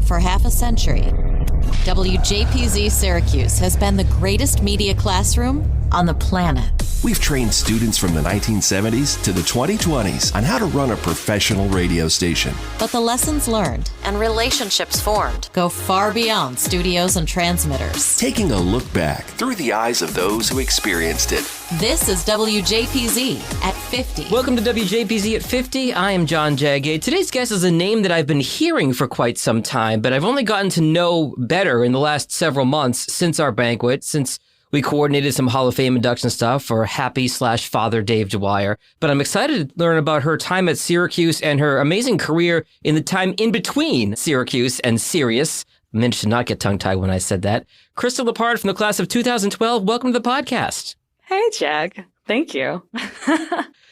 For half a century, WJPZ Syracuse has been the greatest media classroom on the planet. We've trained students from the 1970s to the 2020s on how to run a professional radio station. But the lessons learned and relationships formed go far beyond studios and transmitters. Taking a look back through the eyes of those who experienced it. This is WJPZ at 50. Welcome to WJPZ at 50. I am John Jagge. Today's guest is a name that I've been hearing for quite some time, but I've only gotten to know better in the last several months since our banquet, since we coordinated some Hall of Fame induction stuff for Happy/Father Dave Dwyer. But I'm excited to learn about her time at Syracuse and her amazing career in the time in between Syracuse and Sirius. I managed to not get tongue-tied when I said that. Krista LePard from the class of 2012, welcome to the podcast. Hey, Jag. Thank you.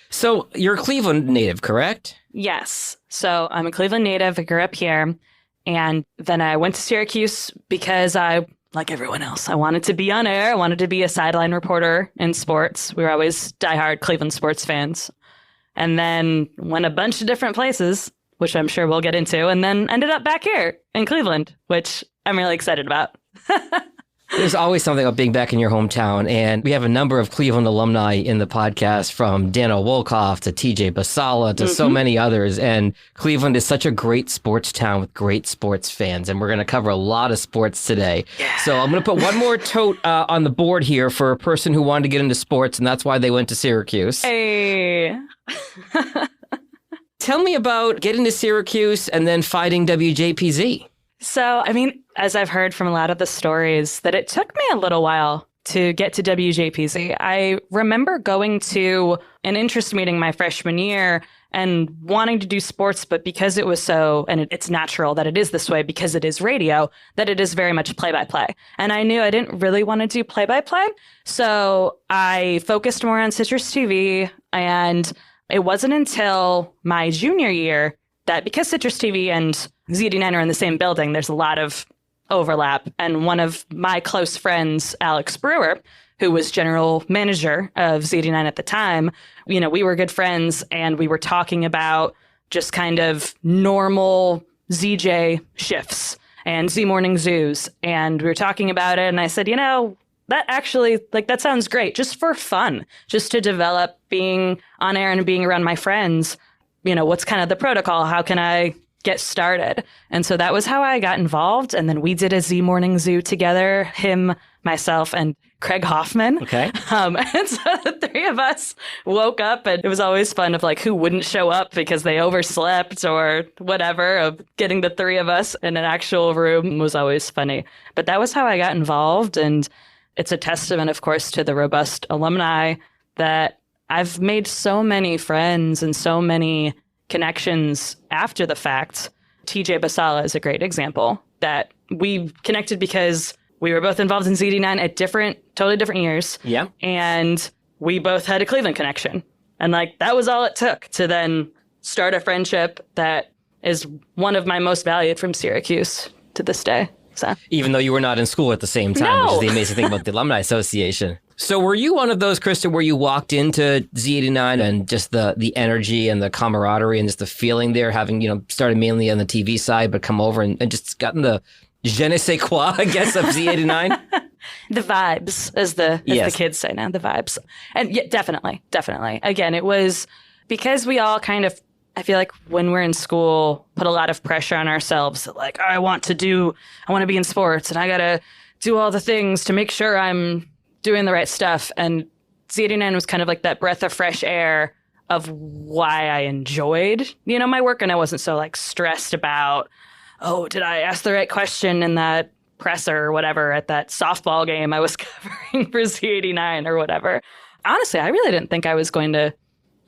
So you're a Cleveland native, correct? Yes. So I'm a Cleveland native. I grew up here. And then I went to Syracuse because like everyone else, I wanted to be on air. I wanted to be a sideline reporter in sports. We were always diehard Cleveland sports fans. And then went a bunch of different places, which I'm sure we'll get into, and then ended up back here in Cleveland, which I'm really excited about. There's always something about being back in your hometown, and we have a number of Cleveland alumni in the podcast, from Daniel Wolkoff to TJ Basala to so many others, and Cleveland is such a great sports town with great sports fans, and we're going to cover a lot of sports today. Yeah. So I'm going to put one more tote on the board here for a person who wanted to get into sports, and that's why they went to Syracuse. Hey! Tell me about getting to Syracuse and then finding WJPZ. So, as I've heard from a lot of the stories, that it took me a little while to get to WJPZ. I remember going to an interest meeting my freshman year and wanting to do sports, but because it was so, and it's natural that it is this way because it is radio, that it is very much play-by-play. And I knew I didn't really want to do play-by-play. So I focused more on Citrus TV, and it wasn't until my junior year that, because Citrus TV and Z89 are in the same building, there's a lot of overlap. And one of my close friends, Alex Brewer, who was general manager of Z89 at the time, we were good friends, and we were talking about just kind of normal ZJ shifts and Z morning zoos. And we were talking about it, and I said, that actually, that sounds great, just for fun, just to develop being on air and being around my friends. What's kind of the protocol? How can I get started? And so that was how I got involved. And then we did a Z Morning Zoo together, him, myself, and Craig Hoffman. Okay. And so the three of us woke up, and it was always fun of who wouldn't show up because they overslept or whatever. Of getting the three of us in an actual room was always funny. But that was how I got involved. And it's a testament, of course, to the robust alumni that I've made so many friends and so many connections after the fact. TJ Basala is a great example that we connected because we were both involved in Z89 at totally different years. Yeah. And we both had a Cleveland connection. And that was all it took to then start a friendship that is one of my most valued from Syracuse to this day. So. Even though you were not in school at the same time, which is the amazing thing about the Alumni Association. So were you one of those, Krista, where you walked into Z89 and just the energy and the camaraderie and just the feeling there, having, started mainly on the TV side, but come over and just gotten the je ne sais quoi, I guess, of Z89? The vibes, as the kids say now, the vibes. And yeah, definitely. Again, it was because we all kind of, I feel like when we're in school, put a lot of pressure on ourselves. I want to be in sports, and I got to do all the things to make sure I'm doing the right stuff. And Z89 was kind of that breath of fresh air of why I enjoyed, my work. And I wasn't so stressed about, did I ask the right question in that presser or whatever at that softball game I was covering for Z89 or whatever. Honestly, I really didn't think I was going to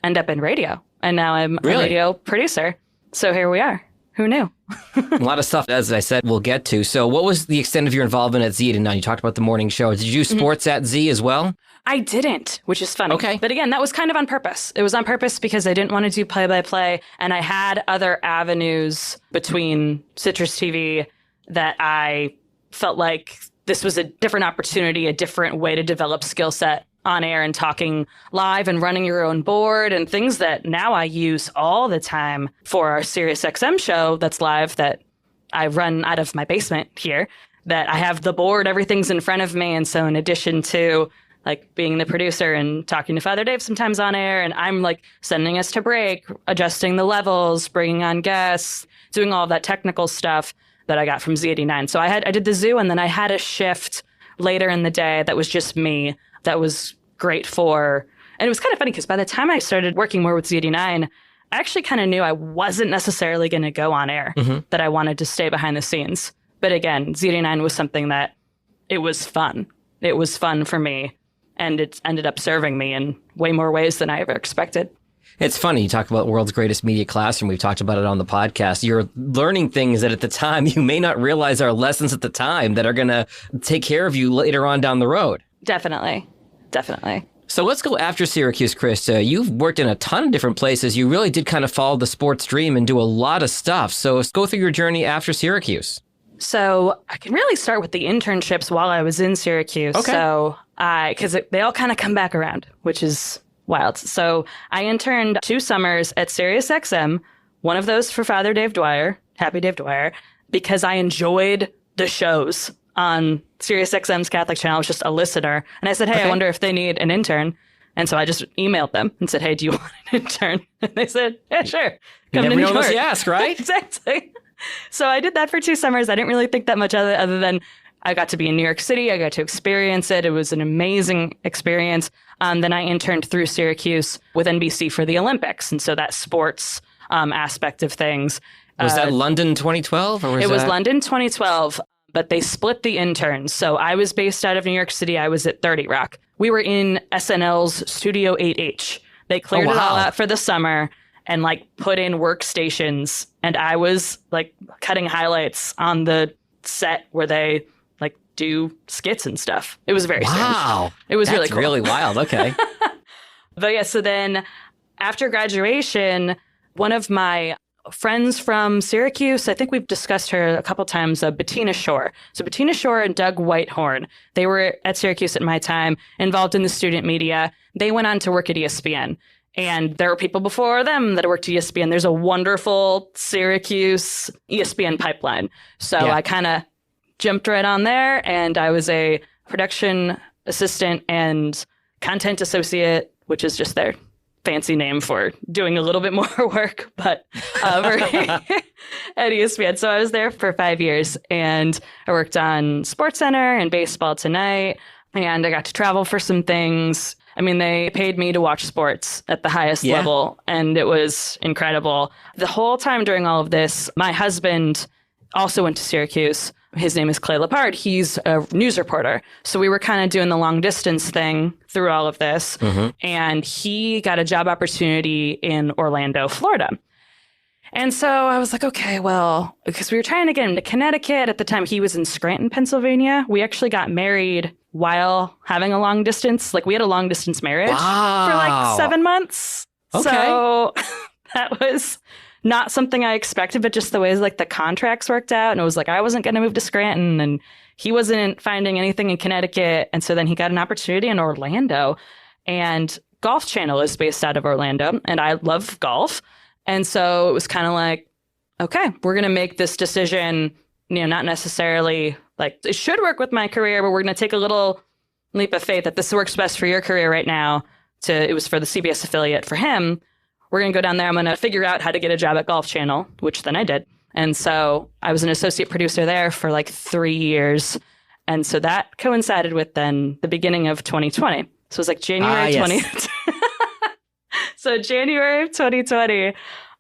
end up in radio. And now I'm a radio producer. So here we are. Who knew? A lot of stuff, as I said, we'll get to. So what was the extent of your involvement at Z89? You talked about the morning show. Did you do sports at Z as well? I didn't, which is funny. Okay. But again, that was kind of on purpose. It was on purpose because I didn't want to do play-by-play. And I had other avenues between Citrus TV that I felt like this was a different opportunity, a different way to develop skill set on air and talking live and running your own board and things that now I use all the time for our SiriusXM show that's live that I run out of my basement here, that I have the board, everything's in front of me. And so in addition to like being the producer and talking to Father Dave sometimes on air, and I'm like sending us to break, adjusting the levels, bringing on guests, doing all of that technical stuff that I got from Z89. So I did the zoo, and then I had a shift later in the day that was just me. That was great for, and it was kind of funny because by the time I started working more with Z89, I actually kind of knew I wasn't necessarily going to go on air, that I wanted to stay behind the scenes. But again, Z89 was something that it was fun. It was fun for me, and it ended up serving me in way more ways than I ever expected. It's funny. You talk about world's greatest media classroom. We've talked about it on the podcast. You're learning things that at the time you may not realize are lessons at the time that are going to take care of you later on down the road. Definitely. Definitely. So let's go after Syracuse, Krista. You've worked in a ton of different places. You really did kind of follow the sports dream and do a lot of stuff. So let's go through your journey after Syracuse. So I can really start with the internships while I was in Syracuse. Okay. So because they all kind of come back around, which is wild. So I interned 2 summers at SiriusXM, one of those for Father Dave Dwyer, Happy Dave Dwyer, because I enjoyed the shows on SiriusXM's Catholic channel. I was just a listener. And I said, hey, I wonder if they need an intern. And so I just emailed them and said, hey, do you want an intern? And they said, yeah, sure. You never know unless you ask, right? Exactly. So I did that for 2 summers. I didn't really think that much other than I got to be in New York City. I got to experience it. It was an amazing experience. Then I interned through Syracuse with NBC for the Olympics. And so that sports aspect of things. Was that London 2012? Or was London 2012, but they split the interns. So I was based out of New York City. I was at 30 Rock. We were in SNL's Studio 8H. They cleared it all out for the summer and like put in workstations. And I was like cutting highlights on the set where they like do skits and stuff. It was very strange. It was really cool. Really wild. Okay. But yeah, so then after graduation, one of my friends from Syracuse, I think we've discussed her a couple times, Bettina Shore. So Bettina Shore and Doug Whitehorn, they were at Syracuse at my time, involved in the student media. They went on to work at ESPN. And there were people before them that worked at ESPN. There's a wonderful Syracuse ESPN pipeline. So I kind of jumped right on there, and I was a production assistant and content associate, which is just their fancy name for doing a little bit more work, but at ESPN. So I was there for 5 years, and I worked on SportsCenter and Baseball Tonight, and I got to travel for some things. I mean, they paid me to watch sports at the highest level, and it was incredible. The whole time during all of this, my husband also went to Syracuse. His name is Clay LePard. He's a news reporter. So we were kind of doing the long distance thing through all of this. And he got a job opportunity in Orlando, Florida. And so I was like, okay, well, because we were trying to get him to Connecticut. At the time, he was in Scranton, Pennsylvania. We actually got married while having a long distance. Like, we had a long distance marriage for like 7 months. Okay. So that was not something I expected, but just the ways like the contracts worked out. And it was like, I wasn't going to move to Scranton, and he wasn't finding anything in Connecticut. And so then he got an opportunity in Orlando, and Golf Channel is based out of Orlando, and I love golf. And so it was kind of like, okay, we're going to make this decision, not necessarily like it should work with my career, but we're going to take a little leap of faith that this works best for your career right now. It was for the CBS affiliate for him. We're going to go down there. I'm going to figure out how to get a job at Golf Channel, which then I did. And so I was an associate producer there for like 3 years. And so that coincided with then the beginning of 2020. So it was like January 20. So January of 2020,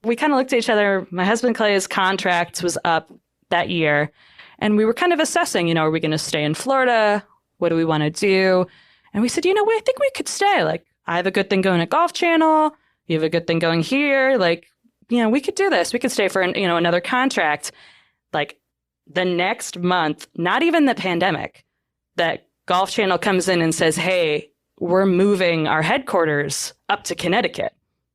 we kind of looked at each other. My husband Clay's contract was up that year. And we were kind of assessing, are we going to stay in Florida? What do we want to do? And we said, I think we could stay. Like, I have a good thing going at Golf Channel. You have a good thing going here. Like, we could do this. We could stay for, another contract. Like the next month, not even the pandemic, that Golf Channel comes in and says, hey, we're moving our headquarters up to Connecticut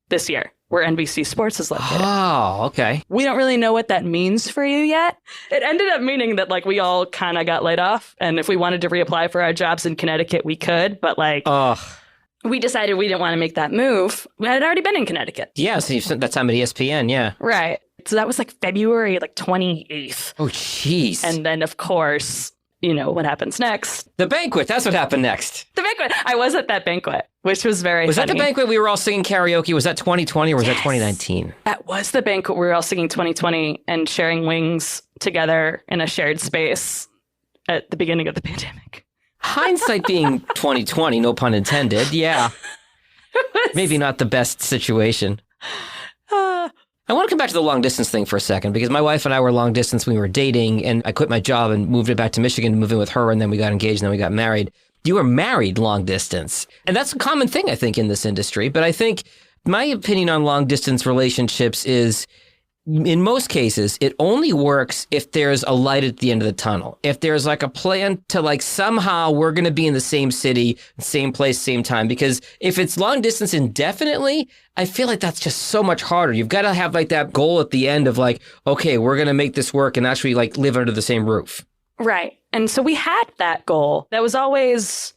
this year, where NBC Sports is located. Oh, okay. We don't really know what that means for you yet. It ended up meaning that like we all kind of got laid off. And if we wanted to reapply for our jobs in Connecticut, we could. But like, we decided we didn't want to make that move. We had already been in Connecticut. Yeah, so you spent that time at ESPN, yeah. Right. So that was like February, like 28th. Oh, jeez. And then, of course, you know what happens next. The banquet. That's what happened next. The banquet. I was at that banquet, which was very funny. Was that the banquet we were all singing karaoke? Was that 2020 or was that 2019? That was the banquet. We were all singing 2020 and sharing wings together in a shared space at the beginning of the pandemic. Hindsight being 2020, no pun intended. Yeah. Maybe not the best situation. I want to come back to the long distance thing for a second, because my wife and I were long distance when we were dating, and I quit my job and moved it back to Michigan to move in with her, and then we got engaged and then we got married. You were married long distance. And that's a common thing, I think, in this industry. But I think my opinion on long distance relationships is, in most cases, it only works if there's a light at the end of the tunnel. If there's like a plan to like somehow we're going to be in the same city, same place, same time. Because if it's long distance indefinitely, I feel like that's just so much harder. You've got to have like that goal at the end of like, okay, we're going to make this work and actually like live under the same roof. Right. And so we had that goal. That was always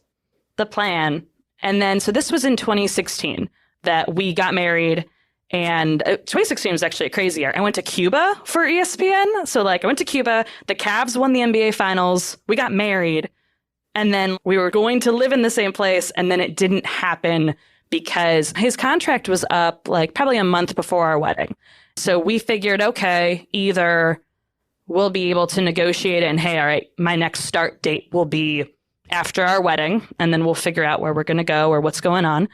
the plan. And then, so this was in 2016 that we got married. And 2016 was actually a crazy year. I went to Cuba for ESPN. So like I went to Cuba, the Cavs won the NBA finals, we got married, and then we were going to live in the same place. And then it didn't happen because his contract was up like probably a month before our wedding. So we figured, okay, either we'll be able to negotiate it and, hey, all right, my next start date will be after our wedding, and then we'll figure out where we're going to go or what's going on.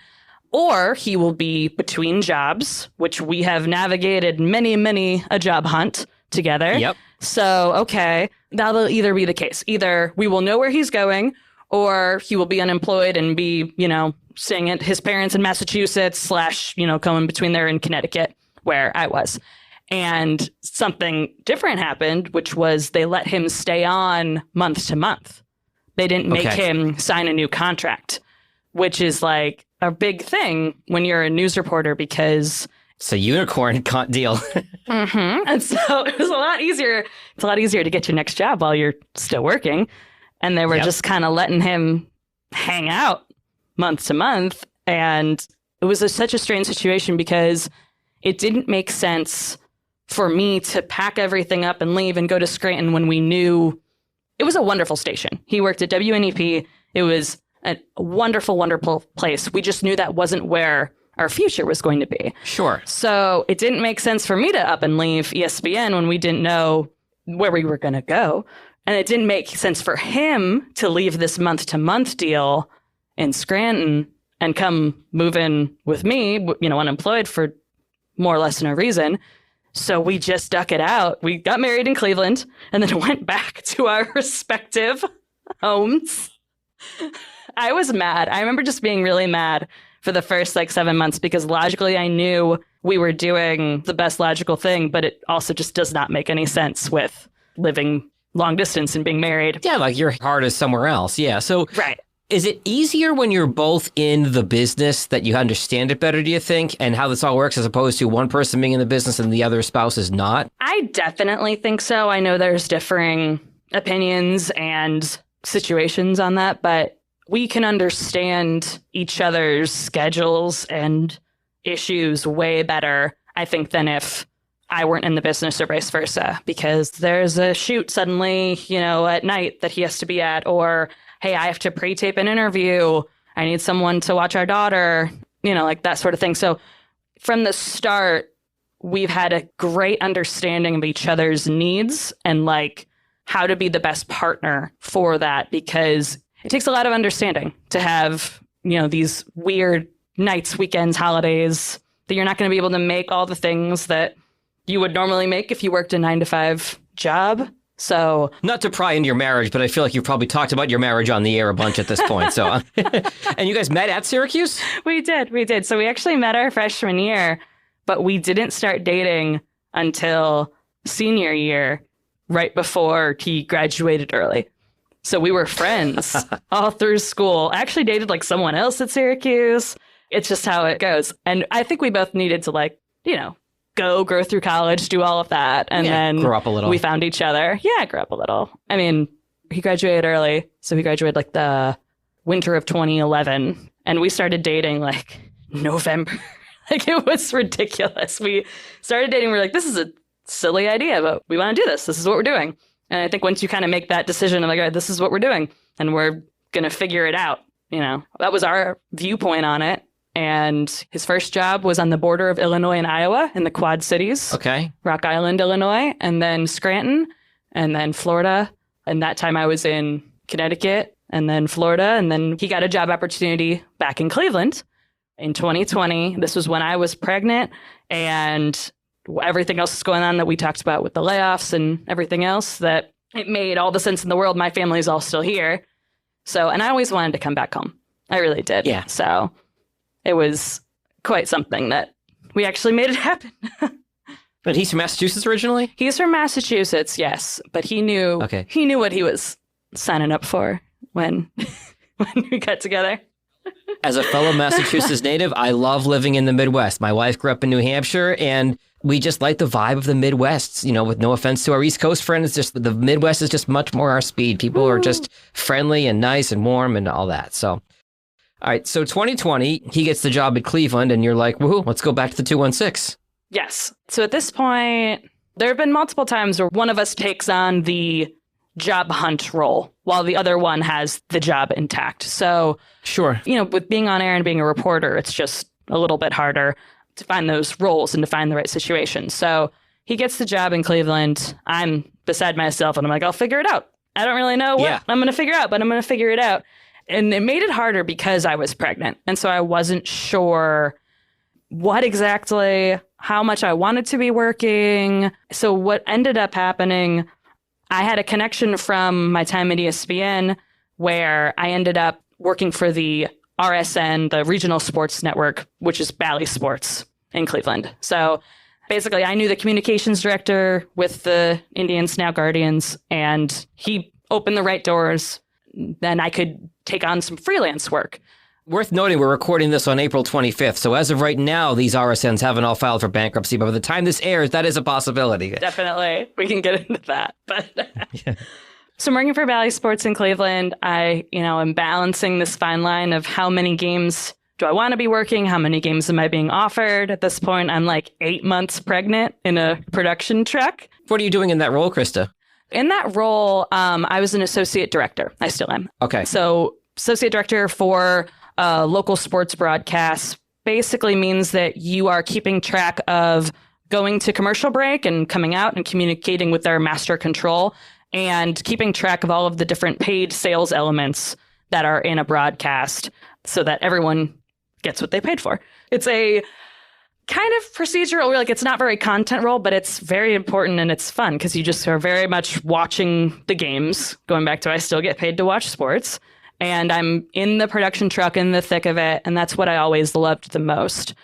Or he will be between jobs, which we have navigated many a job hunt together. Yep. So, okay, that'll either be the case. Either we will know where he's going, or he will be unemployed and be, you know, staying at his parents in Massachusetts / you know, going between there and Connecticut, where I was. And something different happened, which was they let him stay on month to month. They didn't make him sign a new contract, which is like a big thing when you're a news reporter, because it's a unicorn deal. And so it was a lot easier. It's a lot easier to get your next job while you're still working. And they were just kind of letting him hang out month to month. And it was such a strange situation because it didn't make sense for me to pack everything up and leave and go to Scranton when we knew it was a wonderful station. He worked at WNEP. It was a wonderful place. We just knew that wasn't where our future was going to be. Sure. So it didn't make sense for me to up and leave ESPN when we didn't know where we were going to go. And it didn't make sense for him to leave this month-to-month deal in Scranton and come move in with me, you know, unemployed for more or less no reason. So we just stuck it out. We got married in Cleveland and then went back to our respective homes. I was mad. I remember just being really mad for the first 7 months because logically I knew we were doing the best logical thing, but it also just does not make any sense with living long distance and being married. Yeah, like your heart is somewhere else. Yeah. So is it easier when you're both in the business that you understand it better, do you think, and how this all works as opposed to one person being in the business and the other spouse is not? I definitely think so. I know there's differing opinions and situations on that, but we can understand each other's schedules and issues way better, I think, than if I weren't in the business or vice versa, because there's a shoot suddenly, you know, at night that he has to be at, or, hey, I have to pre-tape an interview. I need someone to watch our daughter, you know, like that sort of thing. So from the start, we've had a great understanding of each other's needs and like how to be the best partner for that, because it takes a lot of understanding to have, you know, these weird nights, weekends, holidays that you're not going to be able to make all the things that you would normally make if you worked a 9-to-5 job. So not to pry into your marriage, but I feel like you've probably talked about your marriage on the air a bunch at this point. So, and you guys met at Syracuse? We did. So we actually met our freshman year, but we didn't start dating until senior year, right before he graduated early. So we were friends all through school. I actually dated like someone else at Syracuse. It's just how it goes. And I think we both needed to like, you know, grow through college, do all of that. And then grow up a little. We found each other. Yeah, grow up a little. I mean, he graduated early. So he graduated like the winter of 2011. And we started dating like November. Like it was ridiculous. We started dating. We're like, this is a silly idea, but we want to do this. This is what we're doing. And I think once you kind of make that decision, I'm like, all right, this is what we're doing, and we're going to figure it out. That was our viewpoint on it. And his first job was on the border of Illinois and Iowa in the Quad Cities. Okay. Rock Island, Illinois, and then Scranton, and then Florida. And that time I was in Connecticut, and then Florida. And then he got a job opportunity back in Cleveland in 2020. This was when I was pregnant, and everything else is going on that we talked about with the layoffs and everything else, that it made all the sense in the world. My family's all still here. So, and I always wanted to come back home. I really did. Yeah. So it was quite something that we actually made it happen. But he's from Massachusetts originally? He's from Massachusetts, yes. But he knew what he was signing up for when we got together. As a fellow Massachusetts native, I love living in the Midwest. My wife grew up in New Hampshire, and we just like the vibe of the Midwest. With no offense to our East Coast friends, just the Midwest is just much more our speed. People are just friendly and nice and warm and all that. So, all right. So 2020, he gets the job at Cleveland, and you're like, woohoo, let's go back to the 216. Yes. So at this point, there have been multiple times where one of us takes on the job hunt role while the other one has the job intact. So, sure. With being on air and being a reporter, it's just a little bit harder to find those roles and to find the right situation. So he gets the job in Cleveland. I'm beside myself, and I'm like, I'll figure it out. I don't really know what I'm going to figure out, but I'm going to figure it out. And it made it harder because I was pregnant. And so I wasn't sure what exactly, how much I wanted to be working. So what ended up happening, I had a connection from my time at ESPN where I ended up working for the RSN, the regional sports network, which is Bally Sports in Cleveland. So basically, I knew the communications director with the Indians, now Guardians, and he opened the right doors. Then I could take on some freelance work. Worth noting, we're recording this on April 25th. So as of right now, these RSNs haven't all filed for bankruptcy. But by the time this airs, that is a possibility. Definitely. We can get into that. But So I'm working for Bally Sports in Cleveland. I, am balancing this fine line of how many games do I want to be working? How many games am I being offered? At this point, I'm like 8 months pregnant in a production truck. What are you doing in that role, Krista? In that role, I was an associate director. I still am. Okay. So associate director for local sports broadcasts basically means that you are keeping track of going to commercial break and coming out and communicating with their master control and keeping track of all of the different paid sales elements that are in a broadcast so that everyone gets what they paid for. It's a kind of procedural, like it's not very content role, but it's very important and it's fun because you just are very much watching the games. Going back to I still get paid to watch sports. And I'm in the production truck in the thick of it. And that's what I always loved the most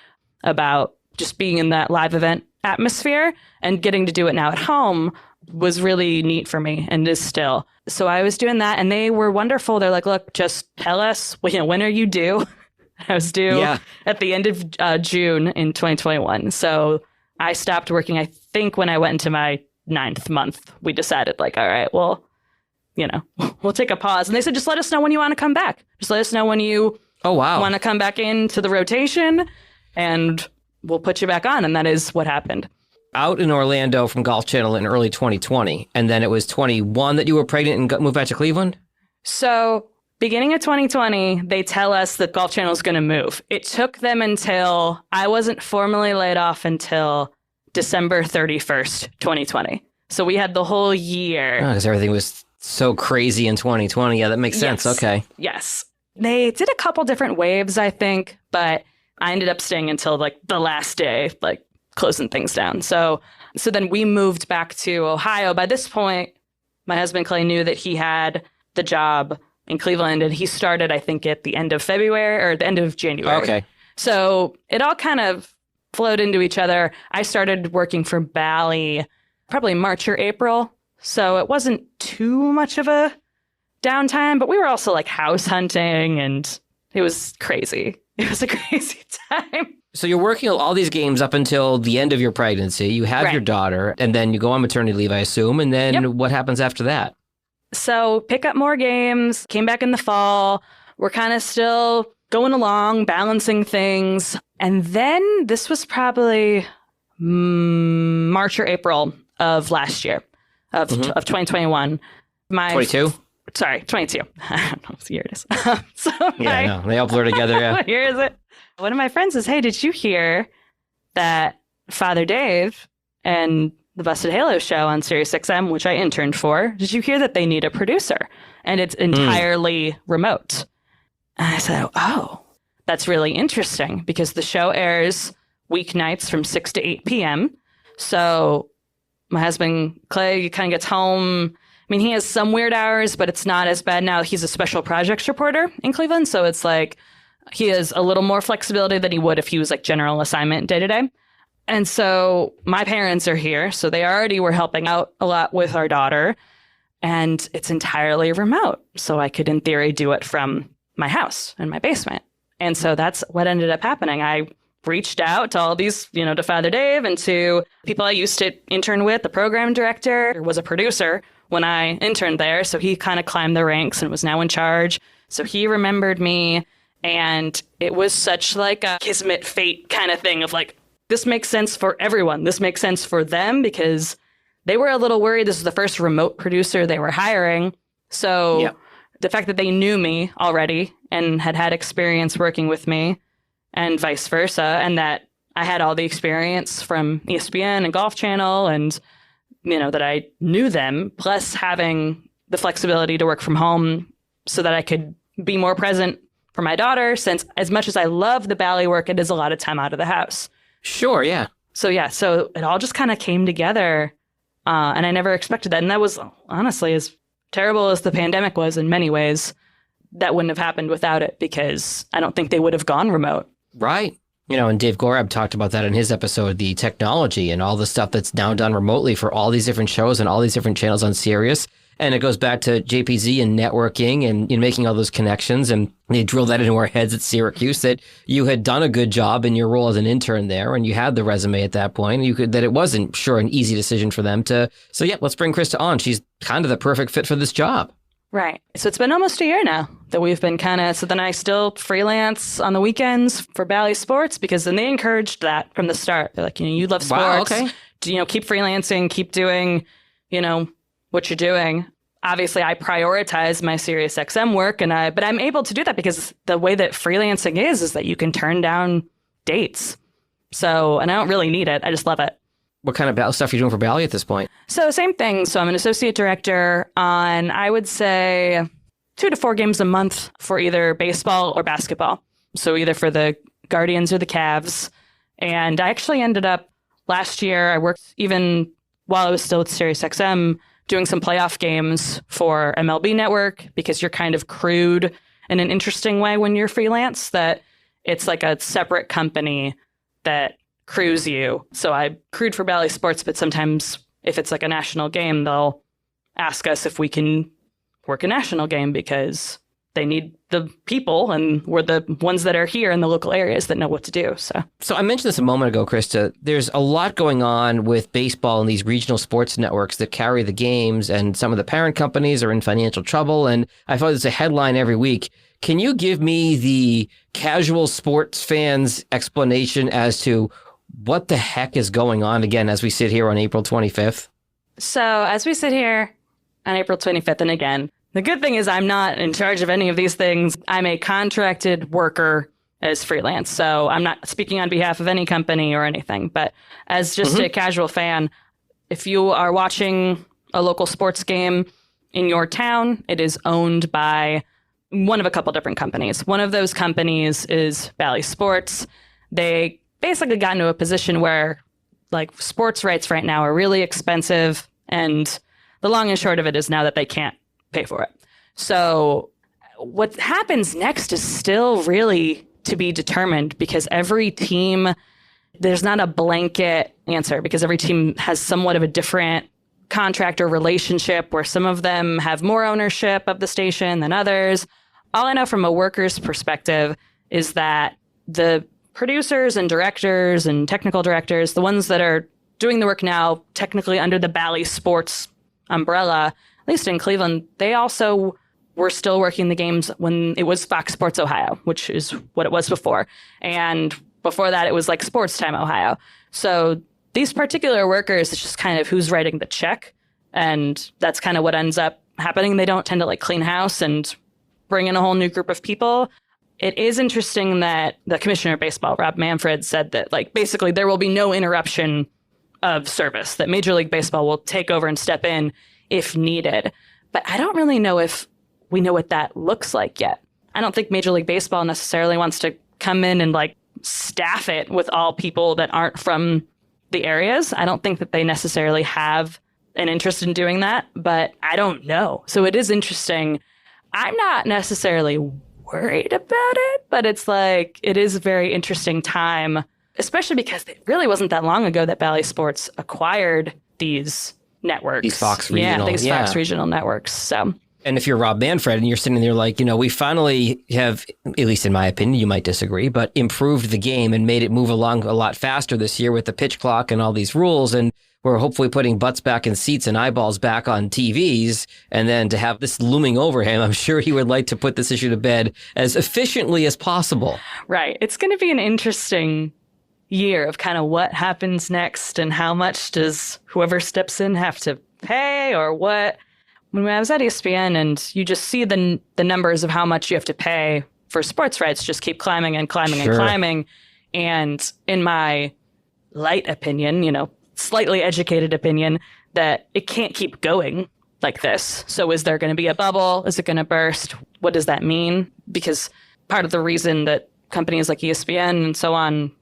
about just being in that live event atmosphere, and getting to do it now at home was really neat for me and is still. So I was doing that and they were wonderful. They're like, look, just tell us, when are you due? I was due at the end of June in 2021. So I stopped working, I think, when I went into my 9th month. We decided like, all right, well, we'll take a pause. And they said, just let us know when you want to come back. Just let us know when you want to come back into the rotation and we'll put you back on. And that is what happened. Out in Orlando from Golf Channel in early 2020. And then it was 21 that you were pregnant and moved back to Cleveland? So beginning of 2020, they tell us that Golf Channel is going to move. It took them until I wasn't formally laid off until December 31st, 2020. So we had the whole year. Because everything was so crazy in 2020. Yeah, that makes sense. Okay. Yes. They did a couple different waves, I think, but I ended up staying until like the last day, like closing things down. So then we moved back to Ohio. By this point, my husband Clay knew that he had the job in Cleveland, and he started, I think, at the end of February or the end of January. Okay. So it all kind of flowed into each other. I started working for Bally probably March or April. So it wasn't too much of a downtime, but we were also like house hunting and it was crazy. It was a crazy time. So you're working all these games up until the end of your pregnancy. You have your daughter, and then you go on maternity leave, I assume. And then what happens after that? So pick up more games, came back in the fall. We're kind of still going along, balancing things. And then this was probably March or April of last year, of 2021. 22? Sorry, 22. I don't know what year it is. They all blur together, yeah. What year is it? One of my friends says, hey, did you hear that Father Dave and the Busted Halo show on Sirius XM, which I interned for, did you hear that they need a producer? And it's entirely remote. And I said, oh, that's really interesting because the show airs weeknights from 6 to 8 p.m. So my husband, Clay, kind of gets home. I mean, he has some weird hours, but it's not as bad now. He's a special projects reporter in Cleveland. So it's like he has a little more flexibility than he would if he was like general assignment day to day. And so my parents are here. So they already were helping out a lot with our daughter. And it's entirely remote. So I could, in theory, do it from my house in my basement. And so that's what ended up happening. I reached out to all these, to Father Dave and to people I used to intern with. The program director was a producer when I interned there. So he kind of climbed the ranks and was now in charge. So he remembered me. And it was such like a kismet fate kind of thing of like, this makes sense for everyone. This makes sense for them because they were a little worried. This was the first remote producer they were hiring. So the fact that they knew me already and had experience working with me and vice versa, and that I had all the experience from ESPN and Golf Channel and, that I knew them, plus having the flexibility to work from home so that I could be more present for my daughter, since as much as I love the Bally work, it is a lot of time out of the house. Sure, yeah. So it all just kind of came together, and I never expected that. And that was honestly, as terrible as the pandemic was in many ways, that wouldn't have happened without it because I don't think they would have gone remote. Right. And Dave Gorab talked about that in his episode, the technology and all the stuff that's now done remotely for all these different shows and all these different channels on Sirius. And it goes back to JPZ and networking and making all those connections. And they drilled that into our heads at Syracuse that you had done a good job in your role as an intern there. And you had the resume at that point. That it wasn't an easy decision for them to. So, yeah, let's bring Krista on. She's kind of the perfect fit for this job. Right. So it's been almost a year now that we've been so then I still freelance on the weekends for Bally Sports because then they encouraged that from the start. They're like, you love sports. Wow, okay. Keep freelancing, keep doing, what you're doing. Obviously, I prioritize my Sirius XM work, but I'm able to do that because the way that freelancing is that you can turn down dates. So, and I don't really need it. I just love it. What kind of stuff are you doing for Bally at this point? So same thing. So I'm an associate director on, I would say, 2 to 4 games a month for either baseball or basketball. So either for the Guardians or the Cavs. And I actually ended up last year, I worked even while I was still at Sirius XM, doing some playoff games for MLB Network because you're kind of crewed in an interesting way when you're freelance, that it's like a separate company that crews you. So I crewed for Bally Sports, but sometimes if it's like a national game, they'll ask us if we can work a national game because they need the people and we're the ones that are here in the local areas that know what to do. So I mentioned this a moment ago, Krista. There's a lot going on with baseball and these regional sports networks that carry the games, and some of the parent companies are in financial trouble. And I thought there's a headline every week. Can you give me the casual sports fans explanation as to what the heck is going on again as we sit here on April 25th? So as we sit here on April 25th, and again, the good thing is I'm not in charge of any of these things. I'm a contracted worker as freelance. So I'm not speaking on behalf of any company or anything. But as just a casual fan, if you are watching a local sports game in your town, it is owned by one of a couple different companies. One of those companies is Bally Sports. They basically got into a position where like sports rights right now are really expensive. And the long and short of it is now that they can't pay for it. So what happens next is still really to be determined because every team, there's not a blanket answer because every team has somewhat of a different contract or relationship where some of them have more ownership of the station than others. All I know from a worker's perspective is that the producers and directors and technical directors, the ones that are doing the work now technically under the Bally Sports umbrella, at least in Cleveland, they also were still working the games when it was Fox Sports Ohio, which is what it was before. And before that, it was like Sports Time Ohio. So these particular workers, it's just kind of who's writing the check. And that's kind of what ends up happening. They don't tend to like clean house and bring in a whole new group of people. It is interesting that the commissioner of baseball, Rob Manfred, said that like basically there will be no interruption of service, that Major League Baseball will take over and step in if needed. But I don't really know if we know what that looks like yet. I don't think Major League Baseball necessarily wants to come in and like staff it with all people that aren't from the areas. I don't think that they necessarily have an interest in doing that, but I don't know. So it is interesting. I'm not necessarily worried about it, but it's like, it is a very interesting time, especially because it really wasn't that long ago that Bally Sports acquired these networks. These Fox regional. Fox regional networks. So. And if you're Rob Manfred and you're sitting there like, we finally have, at least in my opinion, you might disagree, but improved the game and made it move along a lot faster this year with the pitch clock and all these rules. And we're hopefully putting butts back in seats and eyeballs back on TVs. And then to have this looming over him, I'm sure he would like to put this issue to bed as efficiently as possible. Right. It's going to be an interesting year of kind of what happens next and how much does whoever steps in have to pay or what. When I was at ESPN and you just see the numbers of how much you have to pay for sports rights just keep climbing and climbing and climbing. And in my light opinion, slightly educated opinion, that it can't keep going like this. So is there going to be a bubble? Is it going to burst? What does that mean? Because part of the reason that companies like ESPN and so on,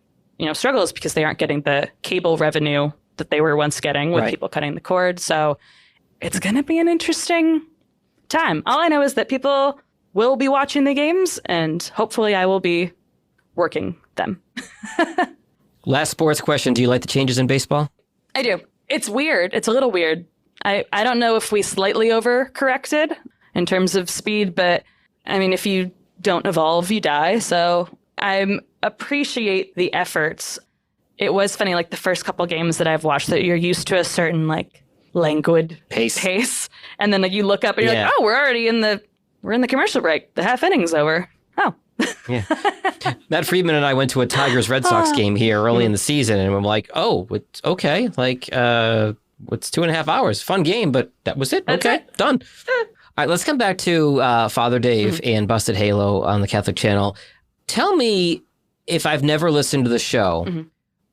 struggle is because they aren't getting the cable revenue that they were once getting with people cutting the cord. So it's going to be an interesting time. All I know is that people will be watching the games and hopefully I will be working them. Last sports question. Do you like the changes in baseball? I do. It's weird. It's a little weird. I don't know if we slightly overcorrected in terms of speed, but I mean, if you don't evolve, you die. So I appreciate the efforts. It was funny, like the first couple games that I've watched, that you're used to a certain like languid pace. And then like you look up and you're like, oh, we're in the commercial break. The half inning's over. Oh. Yeah. Matt Friedman and I went to a Tigers Red Sox game here early in the season, and I'm like, oh, it's okay. Like, it's 2.5 hours. Fun game, but that was it. That's okay, it. Done. All right, let's come back to Father Dave and Busted Halo on the Catholic Channel. Tell me, if I've never listened to the show,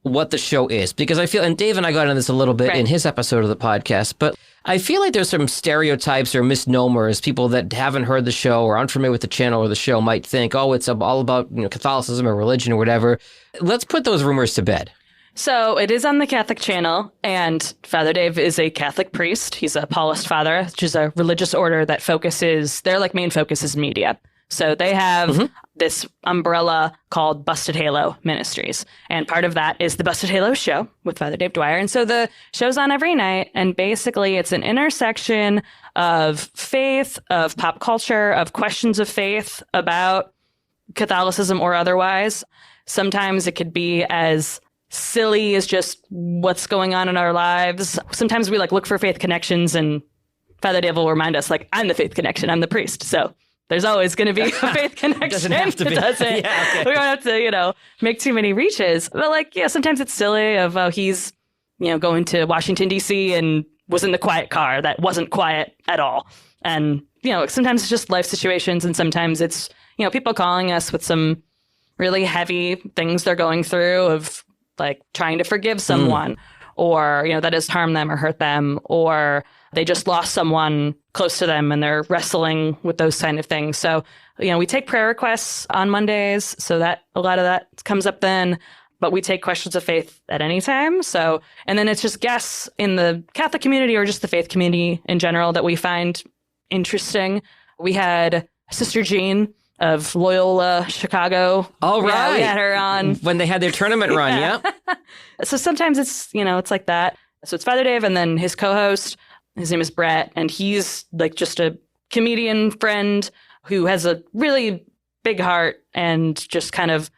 what the show is, because I feel, and Dave and I got into this a little bit in his episode of the podcast, but I feel like there's some stereotypes or misnomers. People that haven't heard the show or aren't familiar with the channel or the show might think, oh, it's all about Catholicism or religion or whatever. Let's put those rumors to bed. So it is on the Catholic Channel, and Father Dave is a Catholic priest. He's a Paulist father, which is a religious order that focuses, their main focus is media. So they have this umbrella called Busted Halo Ministries. And part of that is the Busted Halo show with Father Dave Dwyer. And so the show's on every night. And basically it's an intersection of faith, of pop culture, of questions of faith about Catholicism or otherwise. Sometimes it could be as silly as just what's going on in our lives. Sometimes we look for faith connections, and Father Dave will remind us, I'm the faith connection. I'm the priest. So there's always going to be a faith connection. Doesn't have to be. It doesn't. We don't have to, make too many reaches. But sometimes it's silly of, he's, going to Washington, D.C. and was in the quiet car that wasn't quiet at all. And, sometimes it's just life situations. And sometimes it's, people calling us with some really heavy things they're going through of trying to forgive someone or, that has harmed them or hurt them, or they just lost someone close to them and they're wrestling with those kind of things. So, we take prayer requests on Mondays, so that a lot of that comes up then, but we take questions of faith at any time. So, and then it's just guests in the Catholic community or just the faith community in general that we find interesting. We had Sister Jean of Loyola, Chicago. Oh, right. Yeah, we had her on. When they had their tournament run, yeah. So sometimes it's, it's like that. So it's Father Dave and then his co-host, his name is Brett, and he's just a comedian friend who has a really big heart and just kind of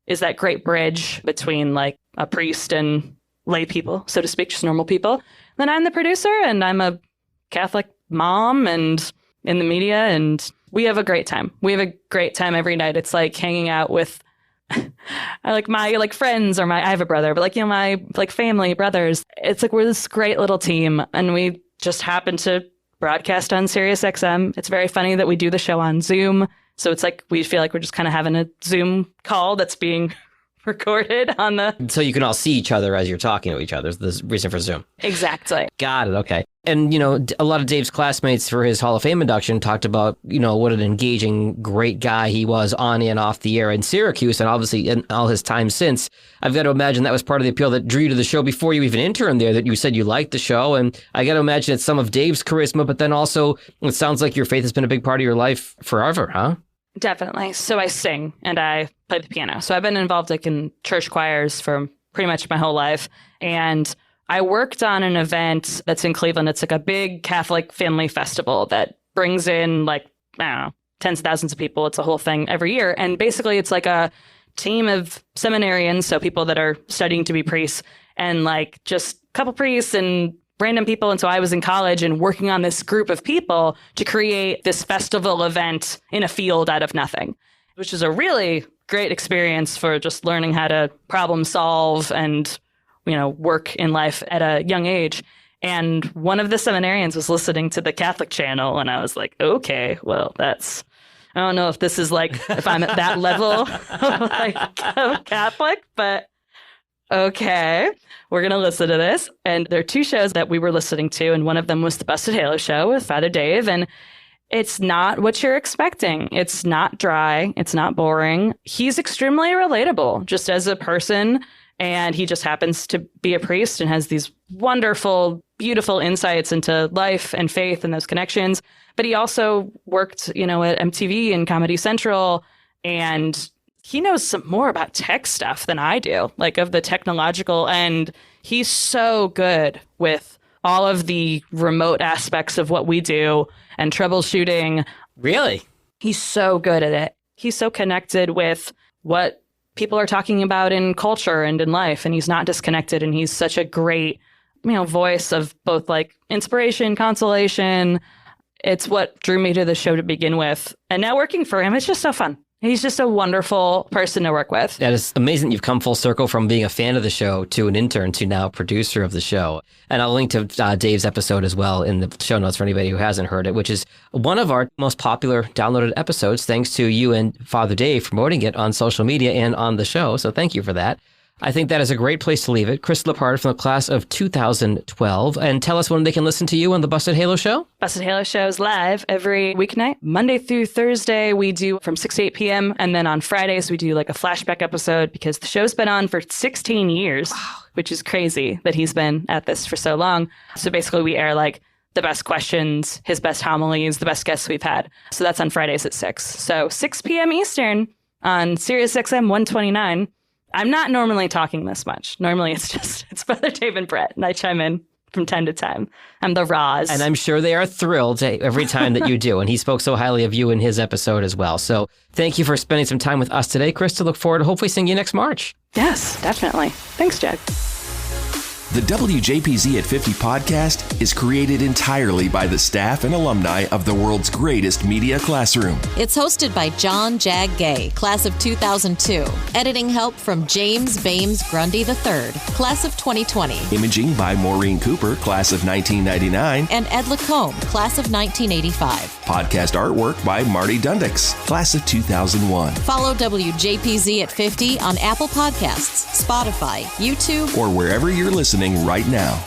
is that great bridge between a priest and lay people, so to speak, just normal people. Then I'm the producer and I'm a Catholic mom and in the media, and we have a great time. We have a great time every night. It's like hanging out with my friends or I have a brother, but my family, brothers, it's like we're this great little team, and we just happen to broadcast on Sirius XM. It's very funny that we do the show on Zoom. So it's like we feel like we're just kind of having a Zoom call that's being recorded on the... So you can all see each other as you're talking to each other. Is the reason for Zoom. Exactly. Got it. Okay. And, a lot of Dave's classmates for his Hall of Fame induction talked about, what an engaging, great guy he was on and off the air in Syracuse, and obviously in all his time since. I've got to imagine that was part of the appeal that drew you to the show before you even interned there, that you said you liked the show. And I got to imagine it's some of Dave's charisma, but then also it sounds like your faith has been a big part of your life forever, huh? Definitely. So I sing and I play the piano. So I've been involved in church choirs for pretty much my whole life. And I worked on an event that's in Cleveland. It's a big Catholic family festival that brings in tens of thousands of people. It's a whole thing every year. And basically it's a team of seminarians, so people that are studying to be priests, and just a couple priests and random people. And so I was in college and working on this group of people to create this festival event in a field out of nothing, which is a really great experience for just learning how to problem solve and, work in life at a young age. And one of the seminarians was listening to the Catholic channel, and I was like, okay, well, I don't know if this is if I'm at that level of Catholic, but okay, we're going to listen to this. And there are two shows that we were listening to, and one of them was the Busted Halo show with Father Dave. And it's not what you're expecting. It's not dry. It's not boring. He's extremely relatable just as a person. And he just happens to be a priest and has these wonderful, beautiful insights into life and faith and those connections. But he also worked, at MTV and Comedy Central, and he knows some more about tech stuff than I do, of the technological. And he's so good with all of the remote aspects of what we do and troubleshooting. Really? He's so good at it. He's so connected with what people are talking about in culture and in life. And he's not disconnected. And he's such a great, voice of both inspiration, consolation. It's what drew me to the show to begin with. And now working for him, it's just so fun. He's just a wonderful person to work with. That is amazing. You've come full circle from being a fan of the show to an intern to now producer of the show. And I'll link to Dave's episode as well in the show notes for anybody who hasn't heard it, which is one of our most popular downloaded episodes, thanks to you and Father Dave promoting it on social media and on the show. So thank you for that. I think that is a great place to leave it. Krista LePard from the class of 2012. And tell us when they can listen to you on the Busted Halo show. Busted Halo show is live every weeknight. Monday through Thursday, we do from 6 to 8 p.m. And then on Fridays, we do a flashback episode because the show's been on for 16 years, which is crazy that he's been at this for so long. So basically, we air the best questions, his best homilies, the best guests we've had. So that's on Fridays at 6. So 6 p.m. Eastern on Sirius XM 129. I'm not normally talking this much. Normally it's Brother Dave and Brett, and I chime in from time to time. I'm the Roz. And I'm sure they are thrilled every time that you do. And he spoke so highly of you in his episode as well. So thank you for spending some time with us today, Krista. Look forward to hopefully seeing you next March. Yes, definitely. Thanks, Jag. The WJPZ at 50 podcast is created entirely by the staff and alumni of the world's greatest media classroom. It's hosted by John Jag Gay, class of 2002. Editing help from James Bames Grundy III, class of 2020. Imaging by Maureen Cooper, class of 1999. And Ed Lacombe, class of 1985. Podcast artwork by Marty Dundix, class of 2001. Follow WJPZ at 50 on Apple Podcasts, Spotify, YouTube, or wherever you're listening right now.